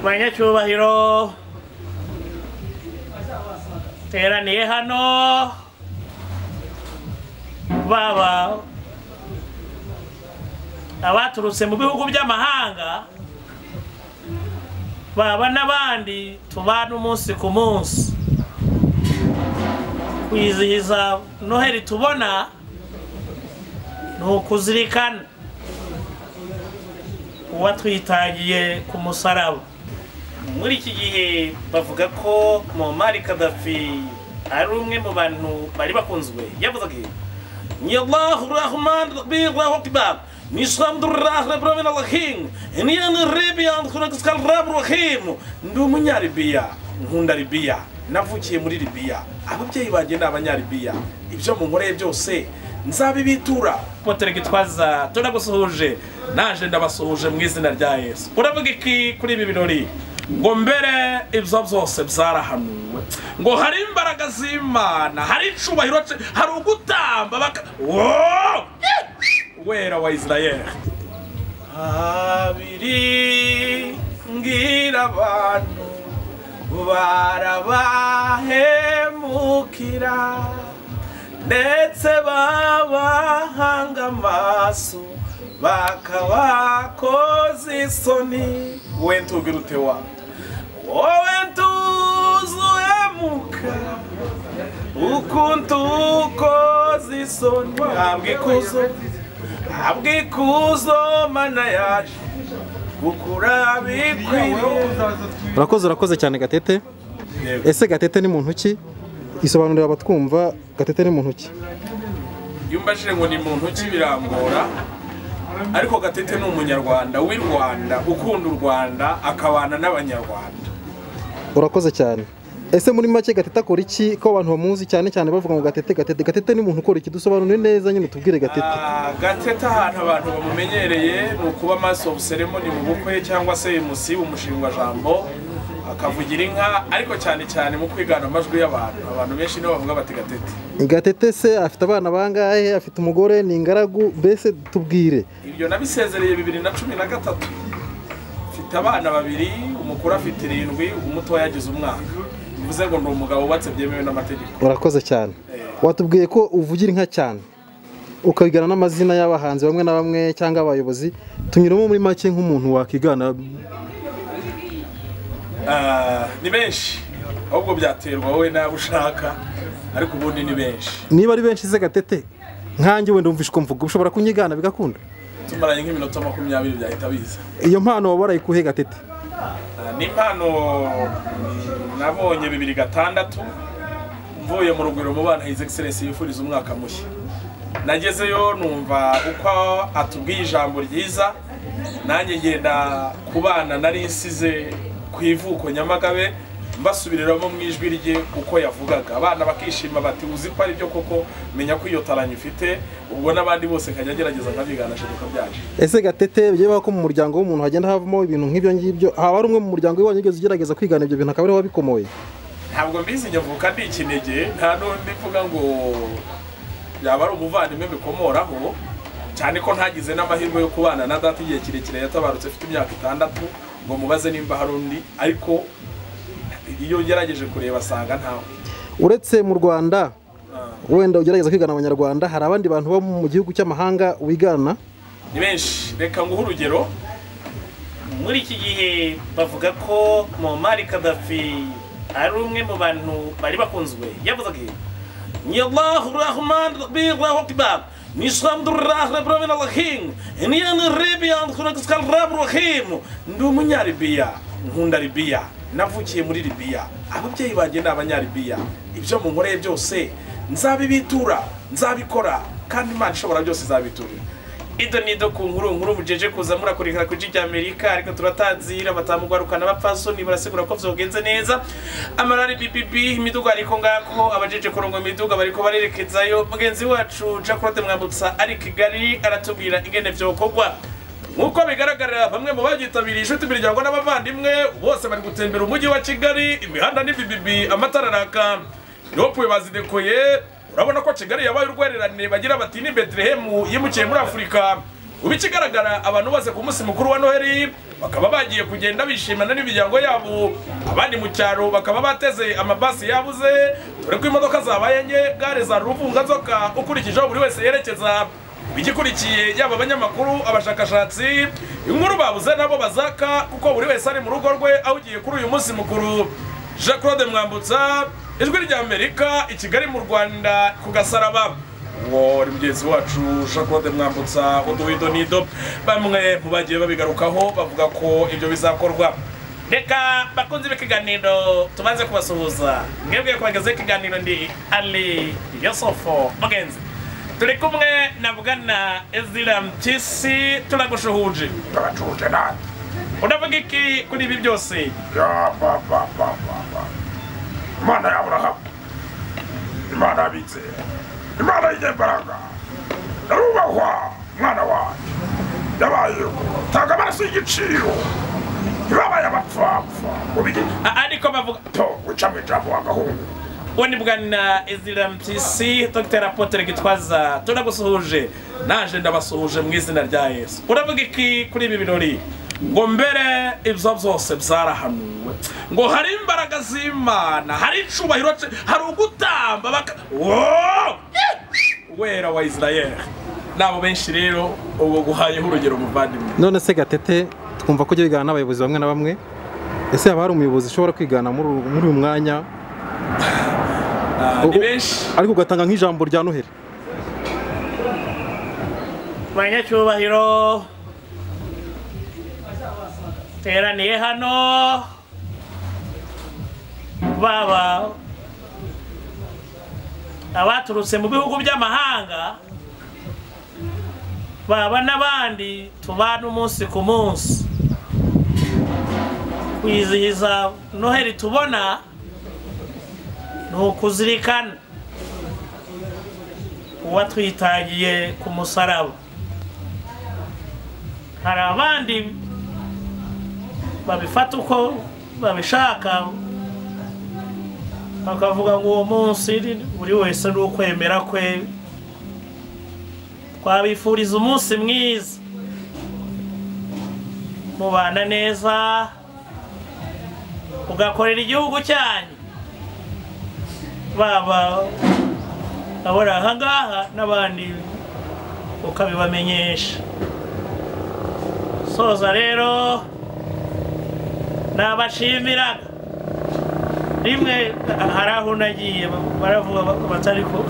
Banyacyubahiro teraniye hano baba abaturutse mu bihugu by'amahanga baba n'abandi tubana umunsi ku munsi kwizihiza Noheli tubona nukuzirikana uwatwitangiye ku musaraba. Muri iki gihe bavuga ko Muammar Gaddafi ari umwe mu bantu bari bakunzwe. Yavuze ati ni Allahu Rahman Allahu Akbar ni Alhamdulillah Rabbil Alamin ni Libya ndikuraskal Rabbul Rahim ndi umunyaribiya nkunda Libya navukiye muri Libya ababyeyi banje n'abanyaribiya ibyo mu nkoreye byose nzabibitura potere gitwaza tunagusuhuje naje ndabasuhuje mu izina rya Yesu. Uravuga iki kuri ibi birori? Ngo mbere ibyo byose byarahanuwe ngo hari imbaraga z'Imana hari icubahiro hari ugutamba wera wa Israel abiri ngira abantu barabahemukira ndetse babahanga amaso bakabakoza isoni. Wentugira utewa wowe ntuzuhemuka ukuntu ukoza isoni abwikuzo mana yaje gukura bikwiriye. Urakoze cyane Gatete. Ese Gatete ni muntu ki? Isobanurira abatwumva Gatete ni muntu ki? Yumbashire ngo ni muntu ki birangora, ariko Gatete ni umunyarwanda w'i Rwanda ukunda u Rwanda akabana n'abanyarwanda. Urakoze cyane. Ese muri make Gatete akora iki ko abantu bamuzi cyane cyane bavuga ngo Gatete ni muntu ukora iki? Dusobanurire neza nyine tubwire Gatete. Gatete ahantu abantu bamumenyereye ni ukuba maso of ceremony mu bukwe cyangwa se MC umushinga jambo akavugira inka, ariko cyane mu kwigana amajwi y'abantu benshi nibo bavuga bati Gatete. Gatete se afite abana bangahe? Afite umugore ni ingaragu? Bese tubwire. Ibyo nabisezereye 2013. Mfite abana babiri, umukuru afite 7, umuto yagize umwaka. Bivuze ngo ndi umugabo ubatse byemewe n'amategeko. Urakoze cyane. Watubwiye ko uvugira inka cyane ukabigana n'amazina y'abahanzi bamwe na bamwe cyangwa abayobozi. Tunyuramo muri make nk'umuntu wakigana. Ni benshi ahubwo byaterwa wowe nawe ushaka, ariko ubundi ni benshi. Niba ari benshi ze Gatete nkanjye wenda umvishe ko mvuga ushobora kunyigana bigakunda. Tumaranye nk'iminota 20 byahita biza. Iyo mpano wabaraye kuhe Gatete? Ni impano nabonye 2006 mvuye mu rugwiro mu bana His Excellency yifuriza umwaka mushya. Nagezeyo numva uko atubwiye ijambo ryiza, nanjye ngenda kubana nari nsize ku ivuko Nyamagabe mbasubiriramo mu ijwi rye uko yavugaga, abana bakishima bati uzi ko ari byo koko, menya ko iyo talanya ufite, ubwo nabandi bose kajya gerageza nkabigana shibuka byaje. Ese Gatete byeba ko mu muryango w'umuntu hagenda havamo ibintu nk'ibyo ngibyo, haba ari umwe mu muryango w'wanyu ugeze ugerageza kwigana ibyo bintu akaba ari wabikomoye? Ntabwo mbizi nyavuka ndi ikinege, nta n'undi mvuga ngo yaba ari umuvandimwe bikomoraho, cyane ko ntagize n'amahirwe yo kubana na data igihe kirekire yatabarutse afite imyaka 6 ngo mubaze nimba hari undi, ariko iyo ugerageje kureba asanga ntawe. Uretse mu Rwanda wenda ugerageza kwigana abanyarwanda, hari abandi bantu bo mu gihugu cy'amahanga wigana? Ni benshi. Reka nguhe urugero. Muri iki gihe bavuga ko Muammar Gaddafi ari umwe mu bantu bari bakunzwe. Yavuze ati ni Allahu Rahman Allahu Akbar ni Alhamdulillah Rabbil Alamin ni Libya ndikuraskal Rabbul Rahim ndi umunyaribiya nkunda Libya navukiye muri Libya ababyeyi banje n'abanyaribiya ibyo mu nkoreye byose nzabibitura nzabikora kandi Imana ishobora byose izabitura. Ido nido ku nkuru mujeje kuza murakurikira ku Ijwi ry'Amerika, ariko turatanzira batamugwarukana bapfasoni barasigura ko vyogenze neza. Amarari BBB imiduga ariko ngako abajeje kurongo imiduga bariko barerekezayo. Mugenzi wacu Jacques Mwambutsa ari Kigali aratubwira ingene vyokogwa. Nkuko bigaragarira bamwe mu bagitabiriye inshuti imiryango n'abavandimwe bose bari gutembera umujyi wa Kigali, imihanda ni BBB amatara raka nopwe bazidekoye. Urabona ko Kigali yabaye urwererane bagira bati ni Bethlehem yimukiye muri Afrika. Ubikigaragara abantu baze ku munsi mukuru wa Noheli bakaba bagiye kugenda bishimana n'imiryango yabo, abandi mu cyaro bakaba bateze amabasi yabuze dore ko imodoka zabaye nke, gare za ruvunganzoka ukurikijeho buri wese yerekeza bigikurikiye, yaba abanyamakuru, abashakashatsi, inkuru babuze nabo bazaka kuko buri wese ari mu rugo rwe ahugiye kuri uyu munsi mukuru. Jean Claude Mwambutsa, Ijwi ry'Amerika, i Kigali mu Rwanda ku Gasaraba. Wari mugenzi wacu Jean Claude Mwambutsa uduhido nido, bamwe mu bagiye babigarukaho bavuga ko ibyo bizakorwa. Reka bakunzi b'ikiganiro tumaze kubasuhuza, mwebwe kubagezaho ikiganiro ndi Ali Yosofo Mugenzi, turi kumwe na Bwana Ezra Mpyisi, turagushuhuje. Turagushuhuje nani? Unavuga iki kuri ibi byose? Ya Imana ya Abrahamu, Imana yabitse, Imana y'imbaraga, yarubahwa mwana wanjye, yabayeho tanga amaraso y'igiciro, ntibabaye abapfapfa ariko bavuga guca mu ijambo w'agahungu. Wani Bwana Ezra Mpyisi, Dr. Apotre Gitwaza, turagusuhuje, naje ndabasuhuje mu izina rya Yesu. Uravuga iki kuri ibi birori? Ngo mbere ibyo byose byarahanuwe, ngo hari imbaraga z'Imana, hari icubahiro, hari ugutamba wera wa Israel. Nabo benshi rero ubwo guhayeho urugero muvandimwe. None se Gatete, twumva ko ujya bigana n'abayobozi bamwe na bamwe, ese haba hari umuyobozi ushobora kwigana muri uyu mwanya? Ni benshi, ariko ugatanga nk'ijambo rya Noheli. Banyacyubahiro teraniye hano, baba abaturutse mu bihugu by'amahanga, baba n'abandi tubana umunsi ku munsi kwizihiza Noheli, tubona ni ukuzirikana uwatwitangiye ku musaraba. Hari abandi babifata uko babishaka, bakavuga ngo uwo munsi buri wese ari ukwemera kwe. Twabifuriza umunsi mwiza, mubana neza, ugakorera igihugu cyanyu, baba abora ahangaha n'abandi ukabibamenyesha. Soza rero nabashimiraga, rimwe hari aho nagiye baravuga batari ko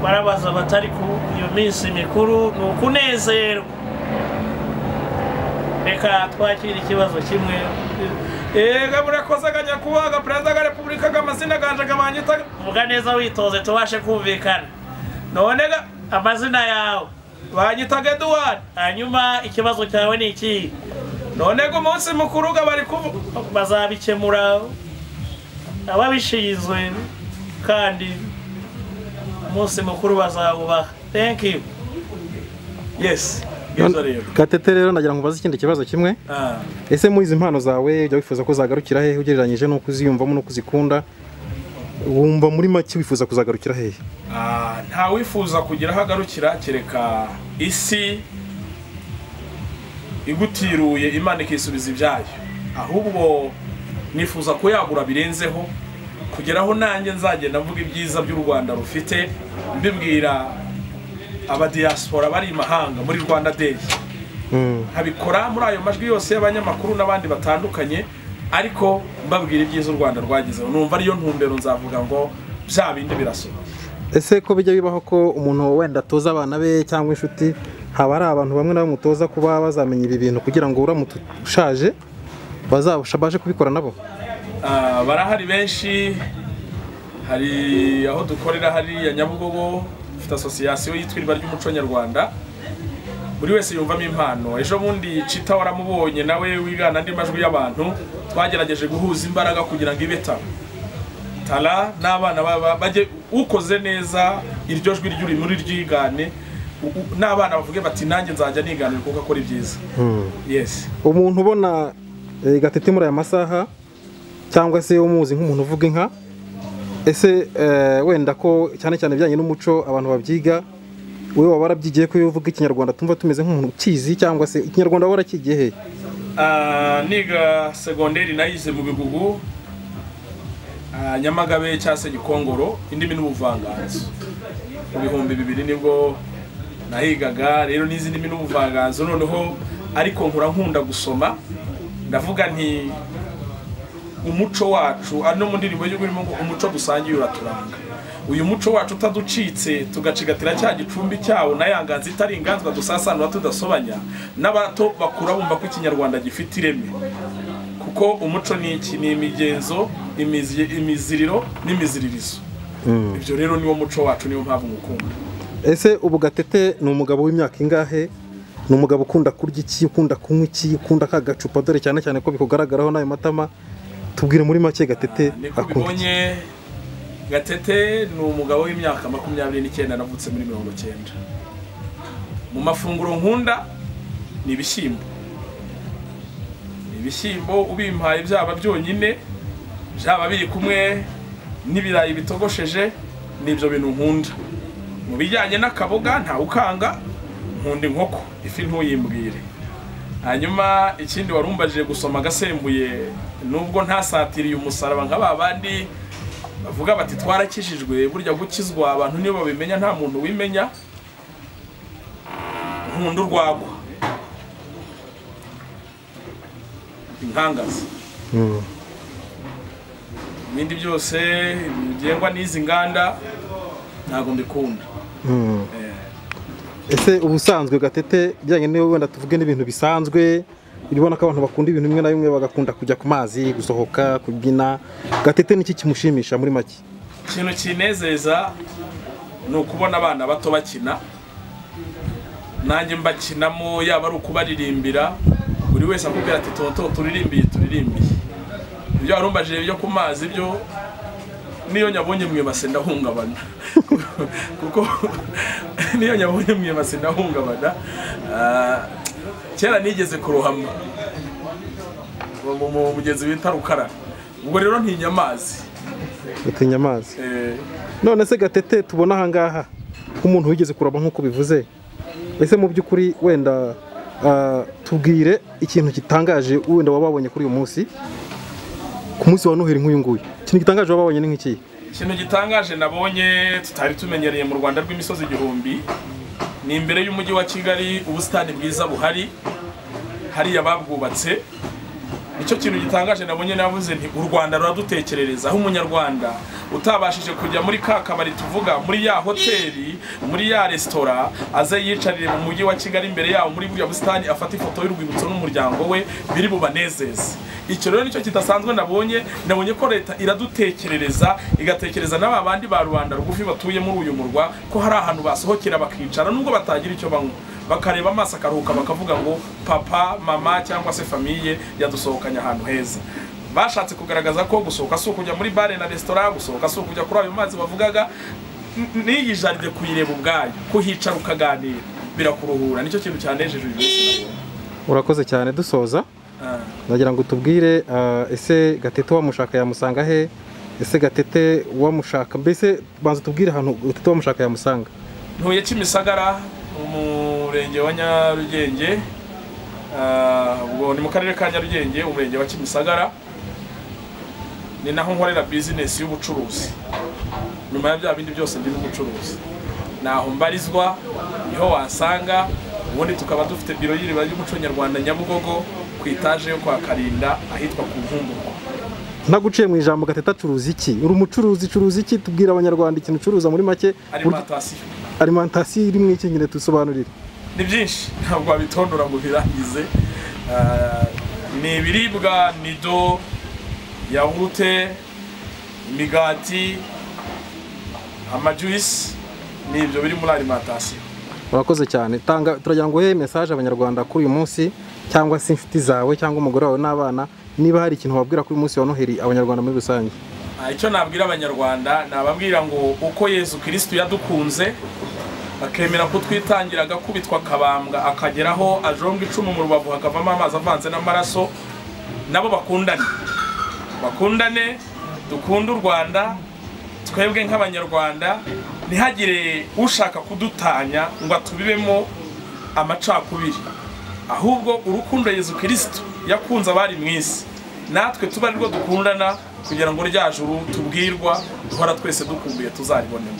barabaza batari ku iyo minsi mikuru ni ukunezerwa. Reka twakira ikibazo kimwe. Murakoze Nyakubahwa Perezida wa Repubulika, amazina ganje gabanyita. Vuga neza witoze tubashe kumvikana. None amazina yawe banyitaga Edouard. hanyuma ikibazo cyawe ni iki? None go umunsi mukuru bari bazabikemura ababishinzwe, kandi umunsi mukuru bazawubaha. Thank you. Yes. Gatete rero nagira ngo ubaze ikindi kibazo kimwe. Ese muri izi mpano zawe ujya wifuza ko zagarukira hehe ugereranyije n'uko uziyumvamo n'uko uzikunda? Wumva muri make wifuza kuzagarukira hehe? Nta wifuza kugira hagarukira kereka isi igutiruye Imana ikisubiza ibyayo. Ahubwo nifuza ko yagura birenzeho, kugeraho nanjye nzagenda mvuga ibyiza by'u Rwanda rufite, mbibwira aba diaspora bari imahanga muri Rwanda Day. Habikora muri ayo majwi yose y'abanyamakuru n'abandi batandukanye, ariko mbabwira ibyiza u Rwanda rwagizeho. Numva ariyo ntumbero nzavuga ngo bya bindi birasoma. Ese ko bijya bibaho ko umuntu wenda atoza abana be cyangwa inshuti, haba ari abantu bamwe nabo mutoza kuba bazamenya ibi bintu kugira ngo uramutse ushaje bazabashe kubikora nabo? Barahari benshi. Hari aho dukorera hari ya Nyabugogo, ufite association yitwa Iriba ry'umuco nyarwanda, buri wese yumvamo impano. Ejo bundi Chita waramubonye nawe wigana andi majwi y'abantu, twagerageje guhuza imbaraga kugira ngo ibeta tala n'abana baje ukoze neza iryo jwi ry'uri muri ryigane, n'abana bavuge bati nanjye nzajya niganira kuko akora ibyiza. Yes. Umuntu ubona Gatete muri aya masaha cyangwa se umuzi nk'umuntu uvuga inka, ese wenda ko cyane cyane bijyanye n'umuco abantu babyiga, wowe waba warabyigiye ko iyo uvuga ikinyarwanda tumva tumeze nk'umuntu ukizi cyangwa se ikinyarwanda waba warakigiye he? Niga segonderi nayize mu Bigugu, Nyamagabe cyangwa se Gikongoro, indimi n'ubuvanganzo. Mu bihumbi 2000 nibwo nahigaga, rero n'izi ndimi n'ubuvanganzo noneho ariko nkunda gusoma. Ndavuga nti umuco wacu ano mu ndirimbo y'urimo ngo umuco dusangiye uraturanga. Uyu muco wacu utaducitse tugacigatira cya gicumbi cyawo nayanganza itari inganzwa dusasanura tudasobanya, n'abato bakura bumva ko ikinyarwanda gifite ireme. Kuko umuco ni iki? Ni imigenzo, imiziriro n'imiziririzo. Ibyo rero niwo muco wacu, niyo mpamvu ngukunda. Ese ubu Gatete ni umugabo w'imyaka ingahe? Ni umugabo ukunda kurya iki, ukunda kunywa iki, ukunda kagacupa, dore cyane cyane ko bikugaragaraho nayo matama? Tubwire muri make Gatete akunda iki? Gatete ni umugabo w'imyaka 29, navutse muri 90. Mu mafunguro nkunda ni ibishyimbo. Ibishyimbo ubimpaye byaba byonyine, byaba biri kumwe n'ibirayi bitogosheje, nibyo bintu nkunda. Mu bijyanye n'akaboga nta ukanga, nkunda inkoko, ifi ntuyimbwire. Hanyuma ikindi warumbajije gusoma gasembuye, nubwo ntasatiriye umusaraba nk'aba bandi bavuga bati twarakishijwe, burya gukizwa abantu niyo babimenya, nta muntu wimenya. Nkunda urwagwa, inkangazi, ibindi byose bigengwa n'izi nganda ntabwo mbikunda. Ese ubusanzwe Gatete bijyanye niyo wenda tuvuge n'ibintu bisanzwe, uribona ko abantu bakunda ibintu bimwe na bimwe, bagakunda kujya ku mazi, gusohoka, kubyina. Gatete niki kimushimisha muri make? Ikintu kinezeza ni ukubona abana bato bakina, nanjye mbakinamo, yaba ari ukubaririmbira, buri wese akubwira ati tonto turirimbiye. Ibyo warumbajije byo ku mazi byo niyo nyabonye mwibase ndahungabana. Kuko niyo nyabonye mwibase ndahungabana. Kera nigeze kurohama mu mugezi bita Rukara, ubwo rero ntinya amazi. Utinya amazi? None se Gatete tubona aha ngaha nk'umuntu wigeze kuraba nk'uko bivuze, ese mu by'ukuri wenda tubwire ikintu gitangaje wenda wababonye kuri uyu munsi, ku munsi wa Noheli nk'uyu nguyu, ikintu gitangaje wababonye ni nk'iki? Ikintu gitangaje nabonye tutari tumenyereye mu Rwanda rw'imisozi igihumbi, ni imbere y'umujyi wa Kigali, ubusitani bwiza buhari, hariya babwubatse. Nicyo kintu gitangaje nabonye, navuze nti u Rwanda ruradutekerereza, aho umunyarwanda utabashije kujya muri ka kabari tuvuga, muri ya hoteli, muri ya restaurant, aze yicarire mu mujyi wa Kigali imbere yawo muri buriya busitani, afata ifoto y'urwibutso n'umuryango we, biri bubanezeze. Icyo rero nicyo kidasanzwe nabonye ko leta iradutekerereza, igatekereza n'aba bandi ba rubanda rugufi batuye muri uyu murwa, ko hari ahantu basohokera bakicara nubwo batagira icyo banywa, bakareba amaso akaruhuka, bakavuga ngo papa mama cyangwa se famiye yadusohokanye ahantu heza. Bashatse kugaragaza ko gusohoka si ukujya muri bare na restaurant, gusohoka si ukujya kuri ayo mazi bavugaga, n'iyi jaride kuyireba ubwayo, kuhicara ukaganira birakuruhura. Nicyo kintu cyanejeje uyu munsi. Urakoze cyane. Dusoza nagira ngo tubwire, ese Gatete wamushaka yamusanga he? Ese Gatete wamushaka, mbese banza tubwire ahantu Gatete wamushaka yamusanga. Ntuye Kimisagara, umurenge wa Nyarugenge, ubwo ni mu karere ka Nyarugenge, umurenge wa Kimisagara. Ni naho nkorera business y'ubucuruzi. Nyuma ya bya bindi byose ndi umucuruzi, naho mbarizwa, niho wasanga. Ubundi tukaba dufite biro y'iriba ry'umuco nyarwanda Nyabugogo, ku etaje yo kwa Karinda, ahitwa ku Nkumburwa. Naguciye mu ijambo, Gatete acuruza iki? Uri umucuruzi, curuza iki? Tubwira abanyarwanda ikintu ucuruza muri make. Alimentation iri mu iki nyine tusobanurire? Ni byinshi, ntabwo wabitondora ngo birangize. Ni ibiribwa, nido, yawurute, imigati, amajuice, nibyo biri muri alimentation. Urakoze cyane. Turagira ngo uhe message abanyarwanda kuri uyu munsi, cyangwa se inshuti zawe cyangwa umugore wawe n'abana, niba hari ikintu wabwira kuri uyu munsi wa Noheli abanyarwanda muri rusange. Icyo nabwira abanyarwanda, nababwira ngo uko Yesu Kristo yadukunze akemera kutwitangira, agakubitwa akabambwa, akageraho ajonga icumu mu rubavu hakavamo amazi avanze n'amaraso, nabo bakundane, dukunde u Rwanda, twebwe nk'abanyarwanda ntihagire ushaka kudutanya ngo atubibemo amacakubiri, ahubwo urukundo Yezu Kristo yakunze abari mu isi natwe tuba arirwo dukundana kugira ngo rya juru tubwirwa duhora twese dukumbuye tuzaribonemo.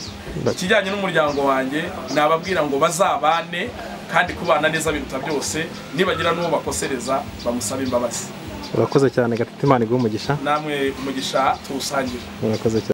Ikijyanye n'umuryango wanjye nababwira ngo bazabane kandi kubana neza biruta byose, nibagira n'uwo bakosereza bamusaba imbabazi. Urakoze cyane Gatete, Imana iguhe umugisha. Namwe umugisha tuwusangire. Urakoze cyane.